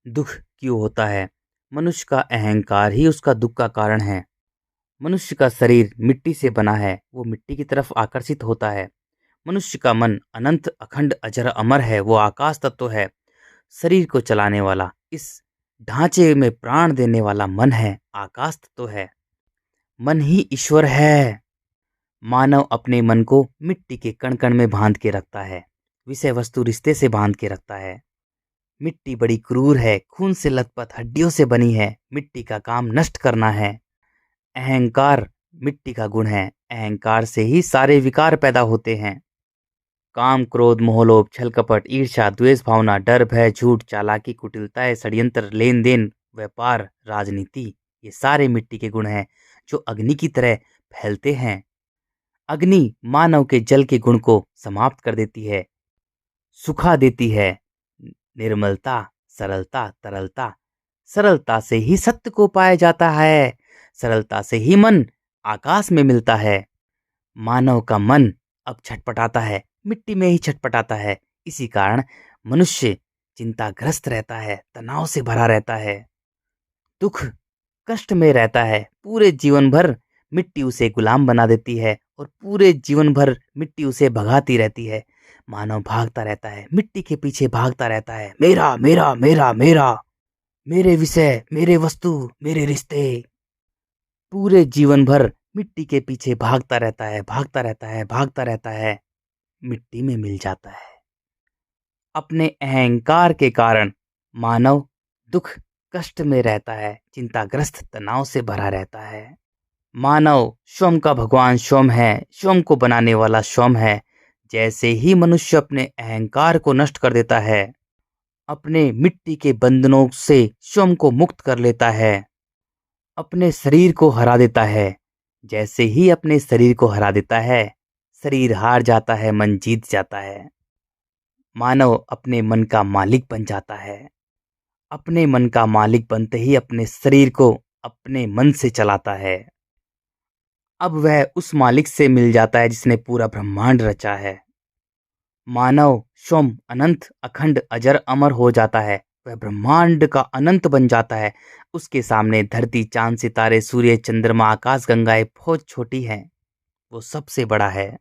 दुख क्यों होता है? मनुष्य का अहंकार ही उसका दुख का कारण है। मनुष्य का शरीर मिट्टी से बना है, वो मिट्टी की तरफ आकर्षित होता है। मनुष्य का मन अनंत अखंड अजर अमर है, वो आकाश तत्व है। शरीर को चलाने वाला, इस ढांचे में प्राण देने वाला मन है, आकाश तत्व है। मन ही ईश्वर है। मानव अपने मन को मिट्टी के कण कण में बांध के रखता है, विषय वस्तु रिश्ते से बांध के रखता है। मिट्टी बड़ी क्रूर है, खून से लथपथ हड्डियों से बनी है। मिट्टी का काम नष्ट करना है। अहंकार मिट्टी का गुण है। अहंकार से ही सारे विकार पैदा होते हैं। काम, क्रोध, मोह, लोभ, छल, कपट, ईर्ष्या, द्वेष भावना, डर, भय, झूठ, चालाकी, कुटिलता, षड्यंत्र, लेन देन, व्यापार, राजनीति, ये सारे मिट्टी के गुण हैं जो अग्नि की तरह फैलते हैं। अग्नि मानव के जल के गुण को समाप्त कर देती है, सुखा देती है। निर्मलता, सरलता, तरलता, सरलता से ही सत्य को पाया जाता है। सरलता से ही मन आकाश में मिलता है। मानव का मन अब छटपटाता है, मिट्टी में ही छटपटाता है। इसी कारण मनुष्य चिंताग्रस्त रहता है, तनाव से भरा रहता है, दुख कष्ट में रहता है। पूरे जीवन भर मिट्टी उसे गुलाम बना देती है और पूरे जीवन भर मिट्टी उसे भगाती रहती है। मानव भागता रहता है, मिट्टी के पीछे भागता रहता है। मेरा मेरा मेरा मेरा, मेरे विषय, मेरे वस्तु, मेरे रिश्ते। पूरे जीवन भर मिट्टी के पीछे भागता रहता है, भागता रहता है, भागता रहता है। मिट्टी में मिल जाता है। अपने अहंकार के कारण मानव दुख कष्ट में रहता है, चिंताग्रस्त तनाव से भरा रहता है। मानव स्वयं का भगवान स्वयं है, स्वयं को बनाने वाला स्वयं है। जैसे ही मनुष्य अपने अहंकार को नष्ट कर देता है, अपने मिट्टी के बंधनों से स्वयं को मुक्त कर लेता है, अपने शरीर को हरा देता है। जैसे ही अपने शरीर को हरा देता है, शरीर हार जाता है, मन जीत जाता है। मानव अपने मन का मालिक बन जाता है। अपने मन का मालिक बनते ही अपने शरीर को अपने मन से चलाता है। अब वह उस मालिक से मिल जाता है जिसने पूरा ब्रह्मांड रचा है। मानव स्वयं अनंत अखंड अजर अमर हो जाता है। वह ब्रह्मांड का अनंत बन जाता है। उसके सामने धरती, चांद, सितारे, सूर्य, चंद्रमा, आकाश गंगाएं बहुत छोटी हैं, वो सबसे बड़ा है।